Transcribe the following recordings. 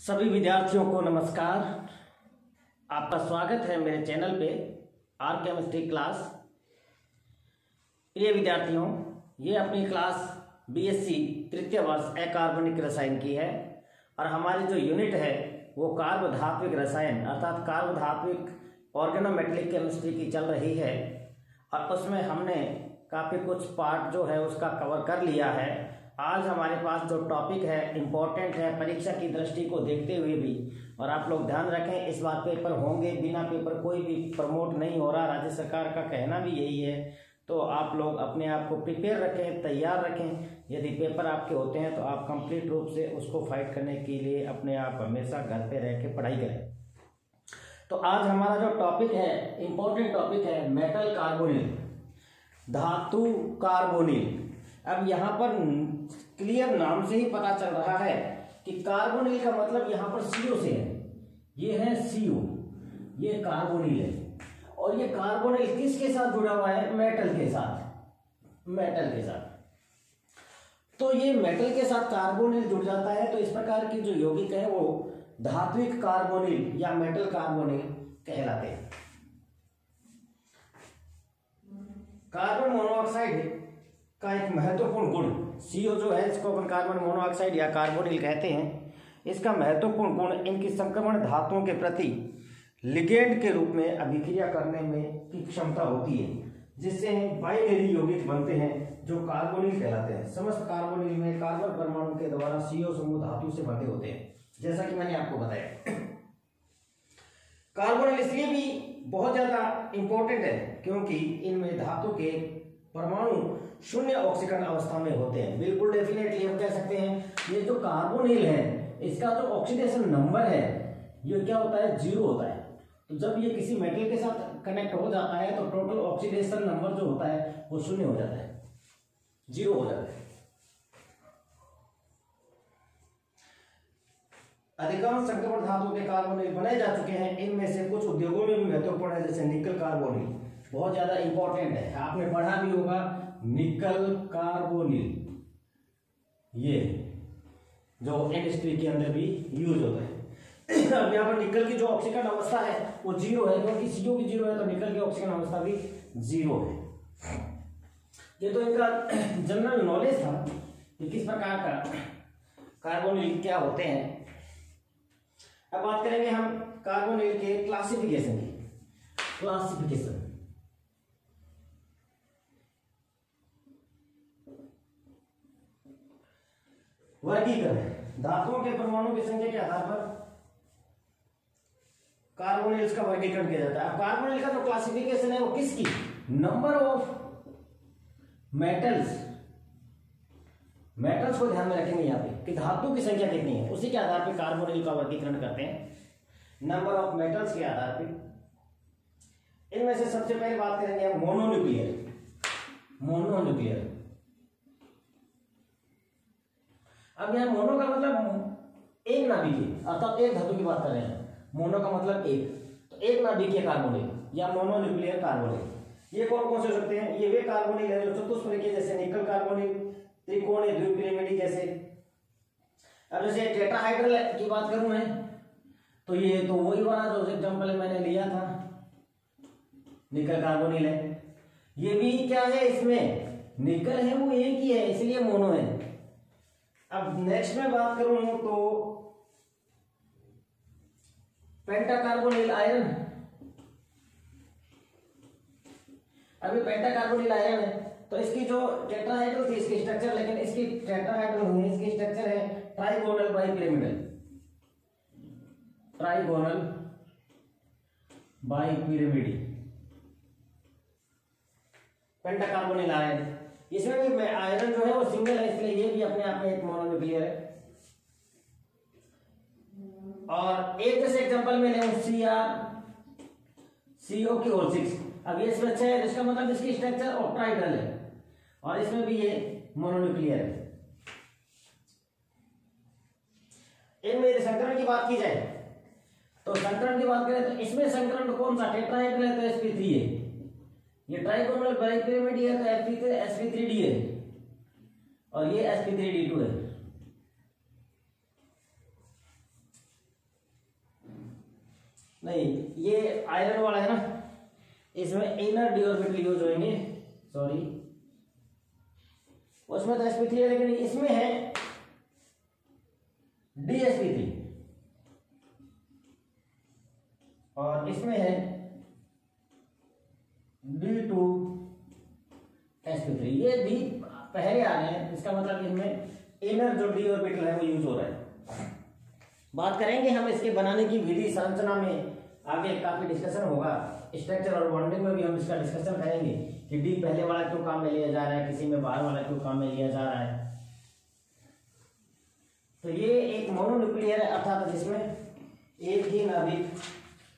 सभी विद्यार्थियों को नमस्कार। आपका स्वागत है मेरे चैनल पे आर केमिस्ट्री क्लास। प्रिय विद्यार्थियों, ये अपनी क्लास बीएससी तृतीय वर्ष अकार्बनिक रसायन की है और हमारी जो यूनिट है वो कार्बधात्विक रसायन अर्थात कार्बधात्विक ऑर्गेनोमेटेलिक केमिस्ट्री की चल रही है और उसमें हमने काफ़ी कुछ पार्ट जो है उसका कवर कर लिया है। आज हमारे पास जो टॉपिक है इम्पोर्टेंट है परीक्षा की दृष्टि को देखते हुए भी, और आप लोग ध्यान रखें इस बार पेपर होंगे, बिना पेपर कोई भी प्रमोट नहीं हो रहा, राज्य सरकार का कहना भी यही है। तो आप लोग अपने आप को प्रिपेयर रखें, तैयार रखें। यदि पेपर आपके होते हैं तो आप कंप्लीट रूप से उसको फाइट करने के लिए अपने आप हमेशा घर पे रह के पढ़ाई करें। तो आज हमारा जो टॉपिक है इम्पोर्टेंट टॉपिक है मेटल कार्बोनिल, धातु कार्बोनिल। अब यहाँ पर क्लियर नाम से ही पता चल रहा है कि कार्बोनिल का मतलब यहाँ पर CO से है। ये है CO, ये कार्बोनिल है और ये कार्बोनिल किसके साथ जुड़ा हुआ है? मेटल के साथ। मेटल के साथ तो ये मेटल के साथ कार्बोनिल जुड़ जाता है तो इस प्रकार की जो यौगिक है वो धात्विक कार्बोनिल या मेटल कार्बोनिल कहलाते हैं। कार्बन मोनोऑक्साइड का एक महत्वपूर्ण गुण CO जो है, इसको अपन कार्बन मोनोऑक्साइड या कार्बोनिल कहते हैं, इसका महत्वपूर्ण गुण इनकी संक्रमण धातुओं के प्रति लिगेंड के रूप में अभिक्रिया करने में की क्षमता होती है, जिससे बाइनरी यौगिक बनते हैं जो कार्बोनिल कहलाते हैं। समस्त कार्बोनिल में कार्बन परमाणु के द्वारा CO समूह धातु से बंधे होते हैं, जैसा कि मैंने आपको बताया। कार्बोनिल इसलिए भी बहुत ज्यादा इंपॉर्टेंट है क्योंकि इनमें धातु के परमाणु शून्य ऑक्सीकरण अवस्था में होते हैं। बिल्कुल डेफिनेटली हम कह सकते हैं ये जो कार्बोनिल है इसका जो ऑक्सीडेशन नंबर है ये क्या होता है? 0 होता है। तो जब ये किसी मेटल के साथ कनेक्ट हो जाता है तो टोटल ऑक्सीडेशन नंबर जो होता है वो 0 हो जाता है, 0 हो जाता है। अधिकांश संक्रमण धातु के कार्बोनिल बनाए जा चुके हैं। इनमें से कुछ उद्योगों में भी महत्वपूर्ण है, जैसे निकल कार्बोनिल, बहुत ज्यादा इंपॉर्टेंट है, आपने पढ़ा भी होगा निकल कार्बोनिल, ये जो इंडस्ट्री के अंदर भी यूज होता है। अब यहाँ पर निकल की जो ऑक्सीकरण अवस्था है वो 0 है, क्योंकि CO की 0 है तो निकल की ऑक्सीकरण अवस्था भी 0 है। ये तो इनका जनरल नॉलेज था कि किस प्रकार का कार्बोनिल क्या होते हैं। अब बात करेंगे हम कार्बोनिल के क्लासिफिकेशन की। क्लासिफिकेशन वर्गीकरण, धातुओं के परमाणु की संख्या के आधार पर कार्बोनिल्स का वर्गीकरण किया जाता है। अब कार्बोनिल का जो क्लासिफिकेशन है वो किसकी? नंबर ऑफ मेटल्स, मेटल्स को ध्यान में रखेंगे यहाँ पे कि धातु की संख्या कितनी है, उसी के आधार पर कार्बोनिल का वर्गीकरण करते हैं, नंबर ऑफ मेटल्स के आधार पे। इनमें से सबसे पहले बात करेंगे हम मोनोन्यूक्लियर। मोनोन्यूक्लियर, अब यहाँ मोनो का मतलब एक नाभिकीय अर्थात एक धातु की बात कर रहे हैं। मोनो का मतलब एक, तो एक नाभिकीय कार्बोनिल या मोनोन्यूक्लियर कार्बोनिल। ये कौन कौन से हो सकते हैं? ये वे कार्बोनिल है जो चतुष्फलकीय, जैसे निकल कार्बोनिल, त्रिकोणीय द्विपिरिमिडी जैसे। अब जैसे टेट्राहाइड्रल की बात करूं मैं तो ये तो वही वाला जो एग्जांपल मैंने लिया था, निकल कार्बोनिल है। ये भी क्या है, इसमें निकल है वो एक ही है इसलिए मोनो है। अब नेक्स्ट में बात करूं तो पेंटाकार्बोनिल आयरन। अभी पेंटाकार्बोनिल आयरन है तो इसकी जो टेट्राहाइड्रल थी इसकी स्ट्रक्चर, लेकिन इसकी टेट्राहाइड्रल नहीं है, इसकी स्ट्रक्चर है trigonal bipyramidal. Trigonal bipyramidal pentacarbonyl iron. इसमें भी आयरन जो है वो सिंगल है इसलिए ये भी अपने आप में एक मोनोन्यूक्लियर है। और एक जैसे एग्जांपल में ले CO की होल 6। अब ये इसमें अच्छा है, इसका मतलब इसकी स्ट्रक्चर ऑक्टाहेड्रल है और इसमें भी ये मोनोन्यूक्लियर है। इनमें संकरण की बात की जाए तो संकरण की बात करें तो इसमें संकरण कौन सा? टेट्राहेड्रल है तो sp3 है, ये ट्राइगोनल बाइपिरामिडी है तो sp3d है और ये sp3d2 है। नहीं, ये आयरन वाला है ना, इसमें इनर डी ऑर्बिटल यूज होंगे, सॉरी उसमें तो sp3 है, लेकिन इसमें है dsp3 और इसमें है d2sp3। ये डी पहले आ रहे हैं, इसका मतलब इनमें इनर जो डी ऑर्बिटल है वो यूज हो रहा है। बात करेंगे हम इसके बनाने की विधि संरचना में, आगे काफी डिस्कशन होगा। स्ट्रक्चर और बॉन्डिंग में भी हम इसका डिस्कशन करेंगे कि डी पहले वाला क्यों काम में लिया जा रहा है, किसी में बाहर वाला क्यों काम में लिया जा रहा है। तो ये एक मोनोन्यूक्लियर है, अर्थात जिसमें एक ही नाभिक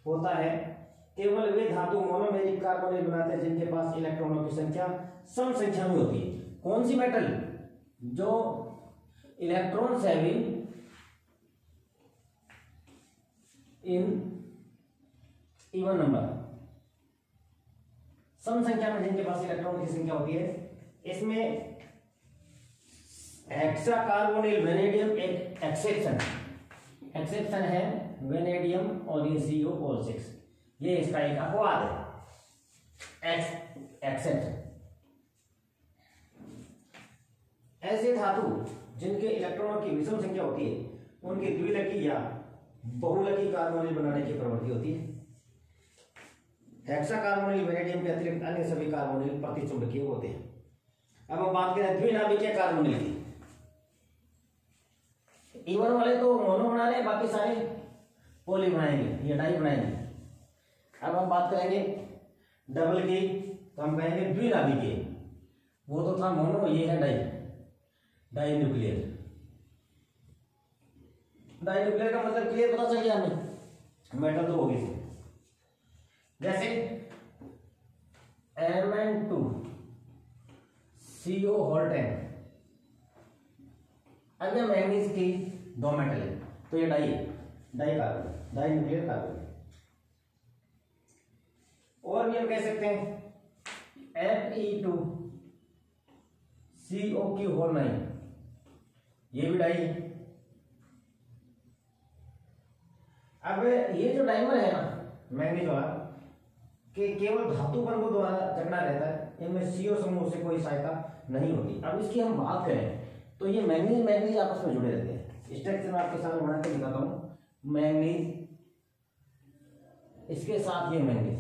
होता है। केवल वे धातु मोनोमेरिक कार्बोनेट बनाते हैं जिनके पास इलेक्ट्रॉनों की संख्या सम संख्या में होती है। कौन सी मेटल जो electrons having in even number, सम संख्या में जिनके पास इलेक्ट्रॉन की संख्या होती है। इसमें हेक्सा कार्बोनिल वेनेडियम एक एक्सेप्शन है, वेनेडियम और ये CO6, ये इसका एक अपवाद है, एक्सेप्शन। ऐसे धातु जिनके इलेक्ट्रॉनों की विषम संख्या होती है उनकी द्विलकी या बहुलकी कार्बोनिल बनाने की प्रवृत्ति होती है। हेक्सा कार्बोनिल वेनेडियम के अतिरिक्त अन्य सभी कार्बोनिल प्रतिचुंबकीय होते हैं। अब हम बात करें द्विनाभिकीय कार्बोनिल की। इवन वाले तो मोनो बना रहे हैं, बाकी सारे पोली बनाएंगे या डाई बनाएंगे। अब हम बात करेंगे डबल की, तो हम कहेंगे द्विनाभिकीय। वो तो था मोनो, ये है डाई न्यूक्लियर। डाई न्यूक्लियर का मतलब क्लियर पता चल गया हमें, मेटल तो होगी। जैसे Mn2 CO10, अब ये मैंगनीज की दो मेटल है, तो ये di carbon, di nuclear carbon. और भी हम कह सकते हैं Fe2 CO9, ये भी डाई है। अब ये जो डाइमर है ना मैंगनीज वाला, कि केवल धातु बंधों द्वारा जकड़ा रहता है, इनमें CO समूह से कोई सहायता नहीं होती। अब इसकी हम बात करें तो ये मैंगनीज आपस में जुड़े रहते हैं। स्ट्रक्चर में आपके सामने बना के दिखाता हूं। मैंगनीज, इसके साथ ये मैंगनीज,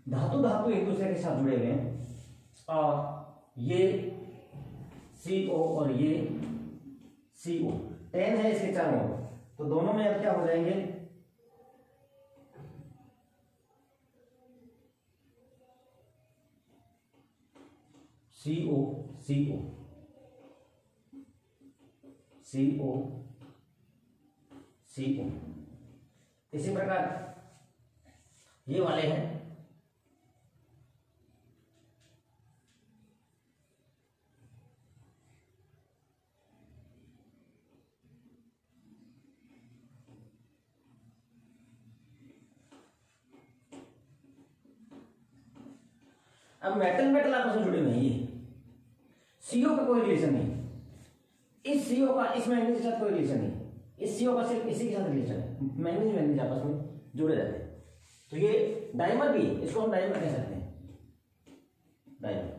धातु एक दूसरे के साथ जुड़े हुए हैं। और ये CO और ये CO, 10 है इसके चारों, तो दोनों में अब क्या हो जाएंगे, CO इसी प्रकार ये वाले हैं। अब मेटल आपस में जुड़े हुए हैं। ये CO का कोई रिलेशन नहीं, इस CO का इस मैंगनीज के साथ कोई रिलेशन नहीं, इस CO का सिर्फ इसी के साथ रिलेशन है। मैंगनीज आपस में जुड़े रहते हैं। तो ये डाइमर भी, इसको हम डाइमर कह सकते हैं, डाइमर।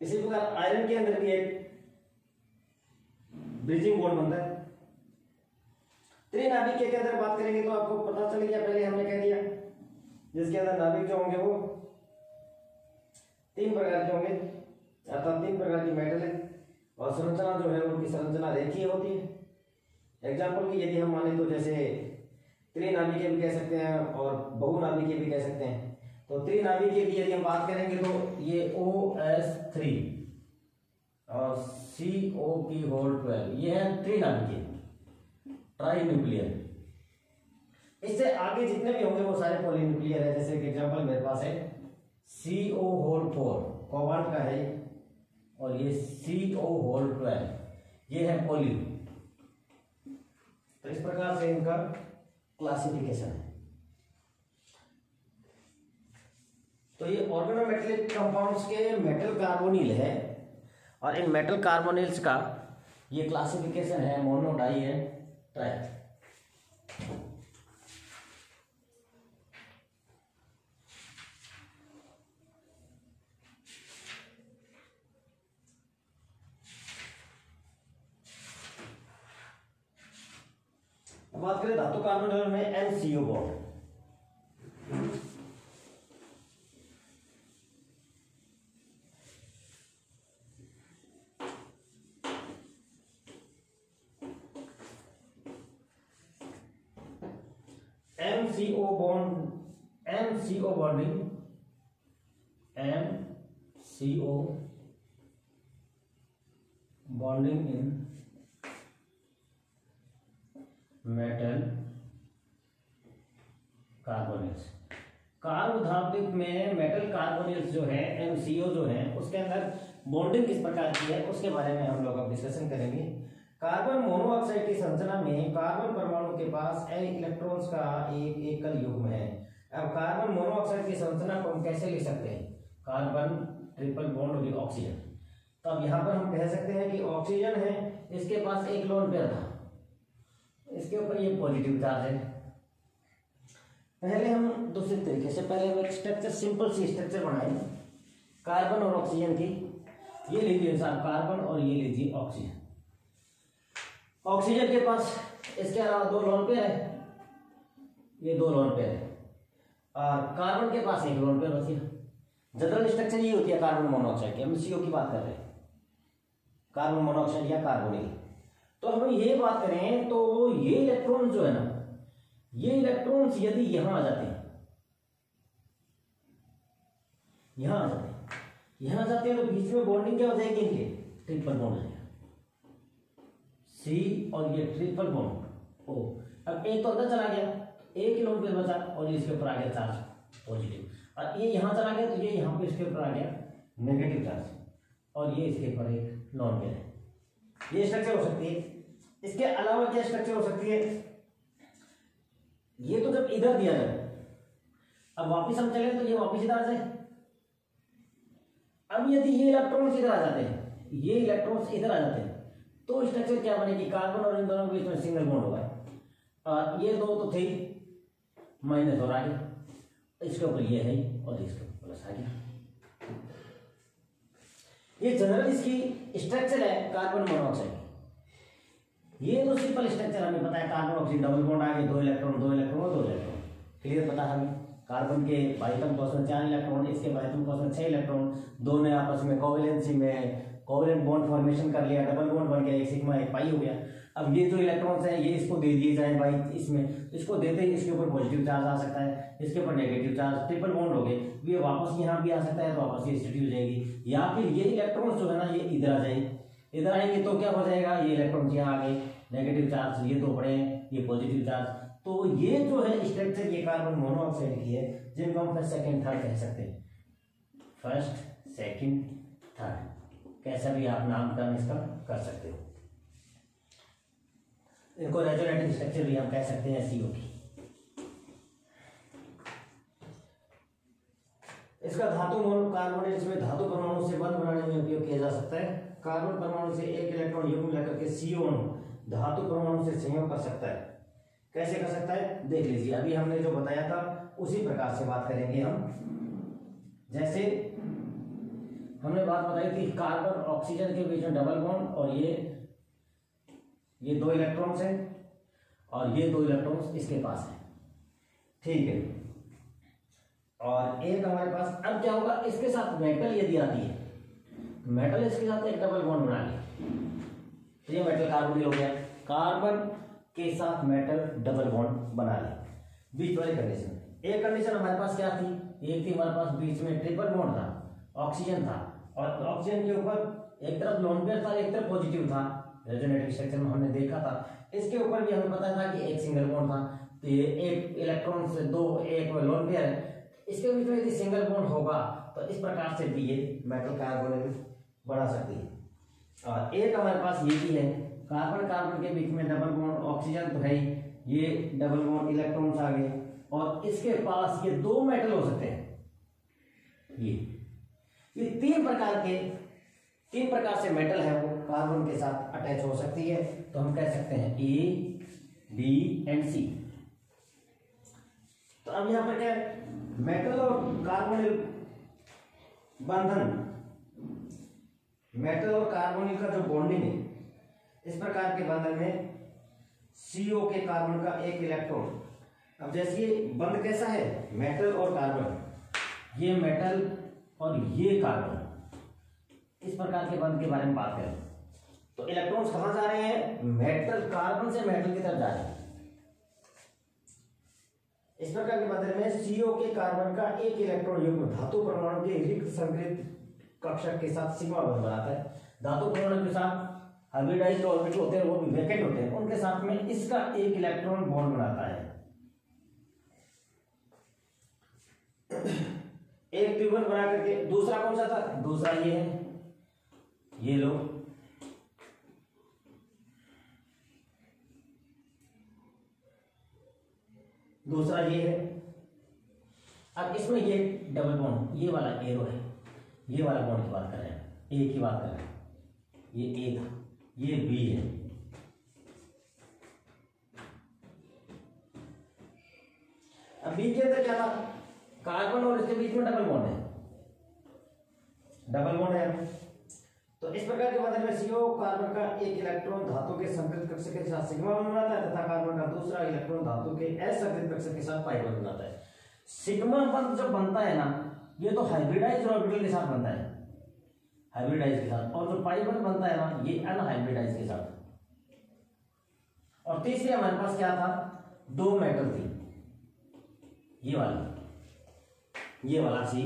इसी प्रकार आयरन के अंदर भी एक ब्रिजिंग बॉन्ड बनता है। त्रिनाभिकीय के अंदर बात करेंगे तो आपको पता चल गया, पहले हमने कह दिया, जिसके अंदर नाभिक जो होंगे वो 3 प्रकार के होंगे, अर्थात 3 प्रकार की मेटल है। और संरचना जो है उनकी संरचना रेखीय होती है। एग्जाम्पल की यदि हम माने तो जैसे त्रिनाभिकीय भी कह सकते हैं और बहुनाभिकीय भी कह सकते हैं। तो त्रिनाभिकीय की यदि हम बात करेंगे तो ये OS3 और CO की होल 12, ये है त्रिनाभिकीय, ट्राई न्यूक्लियर। इससे आगे जितने भी होंगे वो सारे पॉलीन्यूक्लियर है। जैसे कि एग्जांपल मेरे पास है CO होल 4 कोबाल्ट का है, और ये CO होल 12 ये है पॉली। तो इस प्रकार से इनका क्लासिफिकेशन है। तो ये ऑर्गेनोमेटेलिक कंपाउंड्स के मेटल कार्बोनिल है, और इन मेटल कार्बोनिल्स का ये क्लासिफिकेशन है मोनो, डाई एंड ट्राई। बात करें धातु कार्बोनिल में MCO bond, MCO bond, MCO bonding, MCO bonding in metal carbonyls. कार्बोधात्विक में मेटल कार्बोनिल्स जो है, MCO जो है, उसके अंदर बॉन्डिंग किस प्रकार की है उसके बारे में हम लोग अब डिस्कशन करेंगे। कार्बन मोनोऑक्साइड की संरचना में कार्बन परमाणु के पास इलेक्ट्रॉन्स का एक एकल युग्म है। अब कार्बन मोनोऑक्साइड की संरचना को हम कैसे लिख सकते हैं? Carbon triple bond with oxygen. तो अब यहाँ पर हम कह सकते हैं कि ऑक्सीजन है, इसके पास एक लोन पेयर था, इसके ऊपर ये पॉजिटिव चार्ज है। पहले हम दूसरे तरीके से, पहले हम एक स्ट्रक्चर, सिंपल सी स्ट्रक्चर बनाए कार्बन और ऑक्सीजन की। ये लीजिए साहब कार्बन और ये लीजिए ऑक्सीजन। ऑक्सीजन के पास इसके अलावा दो लोन पेयर है, ये दो लोन पेयर है, और कार्बन के पास एक लोन पेयर होती है। जनरल स्ट्रक्चर ये होती है कार्बन मोनोऑक्साइड की। MCO की बात कर रहे हैं, कार्बन मोनोऑक्साइड या कार्बोनिल। तो हम ये बात करें तो ये इलेक्ट्रॉन जो है ना, ये इलेक्ट्रॉन्स यदि यहां आ जाते हैं, यहां आ जाते हैं, यहां आ जाते हैं, तो बीच में बॉन्डिंग क्या हो जाएगी? इनके ट्रिपल बॉन्ड हो जाएगा, C और ये ट्रिपल बॉन्ड O। अब एक तो अंदर चला गया, एक लोन पेयर बचा, और इसके ऊपर आ गया चार्ज पॉजिटिव, और ये यहां चला गया तो ये यहां पे इसके ऊपर आ गया नेगेटिव चार्ज, और ये इसके ऊपर एक लोन पेयर है। ये स्ट्रक्चर हो सकती है। इसके अलावा क्या स्ट्रक्चर हो सकती है? ये तो जब इधर दिया जाए, अब वापिस हम चले तो ये वापिस इधर आ जाए। अब यदि ये इलेक्ट्रॉन्स इधर आ जाते हैं, ये इलेक्ट्रॉन्स इधर आ जाते हैं, तो स्ट्रक्चर क्या बनेगी? कार्बन और इन दोनों के बीच में सिंगल बॉन्ड होगा, और ये दो तो थे माइनस और आ गया, इसके ऊपर ये है और इसके ऊपर प्लस आ गया। ये जनरल इसकी स्ट्रक्चर है कार्बन मोनोऑक्साइड। ये तो सिंपल स्ट्रक्चर हमें पता है, कार्बन ऑक्सीजन डबल बॉन्ड आ गए, दो इलेक्ट्रॉन दो इलेक्ट्रॉन और दो इलेक्ट्रॉन, क्लियर पता है हमें। कार्बन के बाइटम कोष में 4 इलेक्ट्रॉन, इसके बाइटम कोष में 6 इलेक्ट्रॉन, दो ने आपस में कोवेलेंसी में कोवेलेंट बॉन्ड फॉर्मेशन कर लिया, डबल बॉन्ड बन गया, एक सिग्मा एक पाई हो गया। अब ये जो इलेक्ट्रॉन्स हैं ये इसको दे दिए जाए भाई, इसमें इसको देते ही इसके ऊपर पॉजिटिव चार्ज आ सकता है, इसके ऊपर नेगेटिव चार्ज, ट्रिपल बॉन्ड हो गए, ये वापस यहाँ भी आ सकता है, तो वापस ये स्थिति हो जाएगी, या फिर ये इलेक्ट्रॉन्स जो है ना ये इधर आ जाएंगे, इधर आएंगे तो क्या हो जाएगा? ये इलेक्ट्रॉन्स यहाँ आ गए, नेगेटिव चार्ज, ये दो पड़े हैं, ये पॉजिटिव चार्ज। तो ये जो है स्ट्रक्चर ये कार्बन मोनोऑक्साइड की है, जिनको हम फर्स्ट सेकंड थर्ड कह सकते हैं। फर्स्ट सेकंड थर्ड कैसा भी आप नामकरण इसका कर सकते हो। इनको रेजोनेटिव स्ट्रक्चर भी हम कह सकते हैं CO की। इसका धातु कार्बोनेट्स में धातु परमाणु से बंध बनाने में उपयोग किया जा सकता है। कार्बन परमाणु से एक इलेक्ट्रॉन युग्म लेकर के CO धातु परमाणु से संयोग कर सकता है। कैसे कर सकता है देख लीजिए, अभी हमने जो बताया था उसी प्रकार से बात करेंगे हम। जैसे हमने बात बताई थी कार्बन ऑक्सीजन के बीच में डबल बॉन्ड, और ये दो इलेक्ट्रॉन्स हैं और ये दो इलेक्ट्रॉन्स इसके पास हैं, ठीक है। और एक हमारे पास, अब क्या होगा? इसके साथ मेटल यदि आती है, मेटल इसके साथ एक डबल बॉन्ड बना लिया, तो ये मेटल कार्बोनिल हो गया। कार्बन के साथ मेटल डबल बॉन्ड बना लिया, बीच वाली कंडीशन। एक कंडीशन हमारे पास क्या थी? एक थी हमारे पास बीच में ट्रिपल बॉन्ड था, ऑक्सीजन था, और ऑक्सीजन के ऊपर एक तरफ लोन पेयर था, एक तरफ पॉजिटिव था, रेजोनेटिव स्ट्रक्चर में हमने देखा था। इसके ऊपर भी हमें पता था कि एक सिंगल बॉन्ड था, तो ये एक इलेक्ट्रॉन से दो, एक लोन पेयर है, इसके बीच में यदि सिंगल बॉन्ड होगा तो इस प्रकार से भी ये मेटल कार्बोनिल बना सकती है। और एक हमारे पास ये भी है, कार्बन कार्बन के बीच में डबल बॉन्ड, ऑक्सीजन तो है ही, ये डबल बॉन्ड इलेक्ट्रॉन्स आ गए, और इसके पास ये दो मेटल हो सकते हैं, ये तीन प्रकार से मेटल है वो कार्बन के साथ अटैच हो सकती है। तो हम कह सकते हैं ए, बी एंड सी। तो अब यहां पर क्या है, मेटल और कार्बोनिल बंधन, मेटल और कार्बोनिल का जो बॉन्डिंग है, इस प्रकार के बंधन में CO के कार्बन का एक इलेक्ट्रॉन। अब जैसे ये बंध कैसा है, मेटल और कार्बन, ये मेटल और ये कार्बन, इस प्रकार के बंध के बारे में बात करें तो इलेक्ट्रॉन्स कहां जा रहे हैं, मेटल, कार्बन से मेटल की तरफ जा रहे हैं। इस प्रकार के बंधन में CO के कार्बन का एक इलेक्ट्रॉन युग्म धातु परमाणु के रिक्त संकृत कक्षक के साथ सिग्मा बंध बनाता है। धातु परमाणु के साथ हाइब्रिडाइज्ड ऑर्बिटल होते हैं, वो भी वैकेंट होते हैं, उनके साथ में इसका एक इलेक्ट्रॉन बॉन्ड बनाता है। एक द्विबंध बना करके, दूसरा कौन सा था, दूसरा ये है, ये लो, दूसरा ये है। अब इसमें ये डबल बॉन्ड, ये वाला एरो है, ये वाला बॉन्ड की बात कर रहे हैं, ए की बात कर रहे हैं, ये ए था, ये बी है। अब बी के अंदर क्या था, कार्बन और इसके बीच में डबल बॉन्ड है, डबल बॉन्ड है। तो इस प्रकार के बंधन में CO कार्बन का एक इलेक्ट्रॉन धातु के संकृत कक्षक के साथ सिग्मा बंध बनाता है तथा कार्बन का दूसरा इलेक्ट्रॉन धातु के असंकृत कक्षक के साथ पाई बंध बनाता है। सिग्मा बंध जब बनता है ना, ये तो हाइब्रिडाइज्ड ऑर्बिटल के साथ बनता है, हाइब्रिडाइज के साथ, और जो पाई बंध बनता है ना, ये अनहाइब्रिडाइज के साथ। और तीसरे हमारे पास क्या था, दो मेटल थी, ये वाला सी,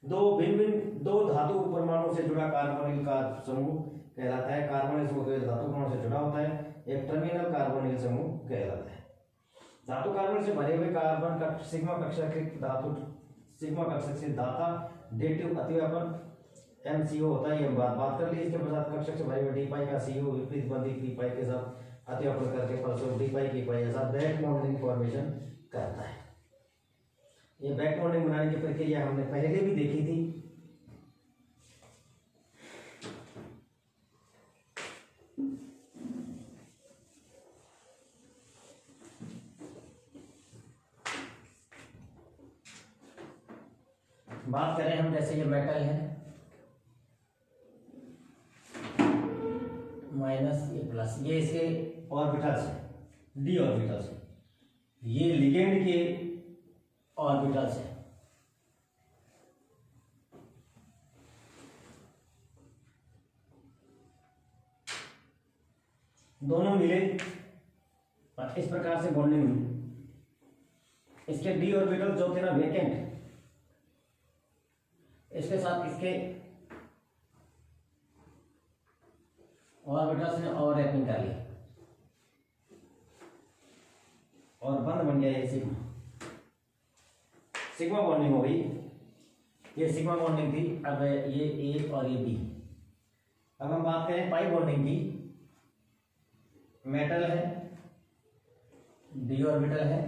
दो धातु परमाणु से जुड़ा कार्बोनिल का समूह कहलाता है। कार्बोनिल समूह धातु परमाणु से जुड़ा होता है, एक टर्मिनल कार्बोनिल समूह कहलाता है। धातु कार्बन से भरे हुए कार्बन का सिग्मा कक्षक धातु, सिग्मा कक्षक से दाता डेटिव अतिव्यापन MCO होता है, ये बात कर ली। इसके पश्चात कक्षक से भरे हुए डी पाई का CO विपरीत बंधी पी पाई के साथ अतिव्यापन करके फलस्वरूप डी पाई की पाई ऐसा बैक बॉन्डिंग फॉर्मेशन करता है। ये बैक बॉन्डिंग बनाने की प्रक्रिया हमने पहले भी देखी थी। बात करें हम, जैसे ये मेटल है माइनस, ये प्लस, ये इसके ऑर्बिटल्स है, डी ऑर्बिटल्स है, ये लिगेंड के ऑर्बिटल्स है। दोनों मिले और इस प्रकार से बॉन्डिंग हुई। इसके डी ऑर्बिटल जो थे ना वेकेंट, इसके साथ इसके ऑर्बिटल्स ने ओवरलैपिंग कर ली और बंध बन गया ये सिग्मा, सिग्मा बॉन्डिंग हो गई। ये सिग्मा बॉन्डिंग थी। अब ये ए और ये बी। अब हम बात करें पाई बॉन्डिंग की, मेटल है, डी ऑर्बिटल है,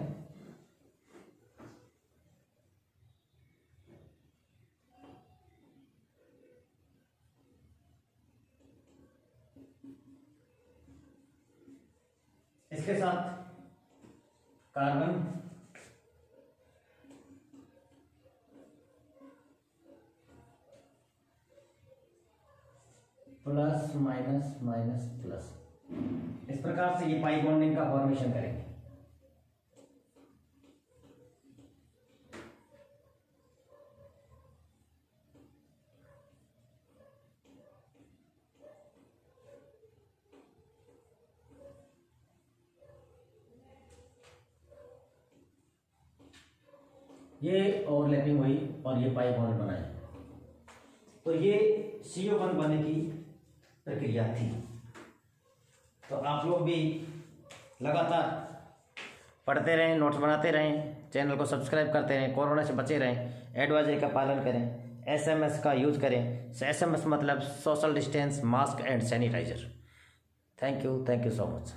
इसके साथ carbon, plus minus minus plus, इस प्रकार से ये पाई बॉन्डिंग का फॉर्मेशन करेंगे। ये ओवरलैपिंग हुई और ये पाई बॉन्ड बनाए, तो ये CO बंध बनने की प्रक्रिया थी। तो आप लोग भी लगातार पढ़ते रहें, नोट्स बनाते रहें, चैनल को सब्सक्राइब करते रहें, कोरोना से बचे रहें, एडवाइजरी का पालन करें, SMS का यूज करें। SMS मतलब social distance, mask and sanitiser. Thank you so much.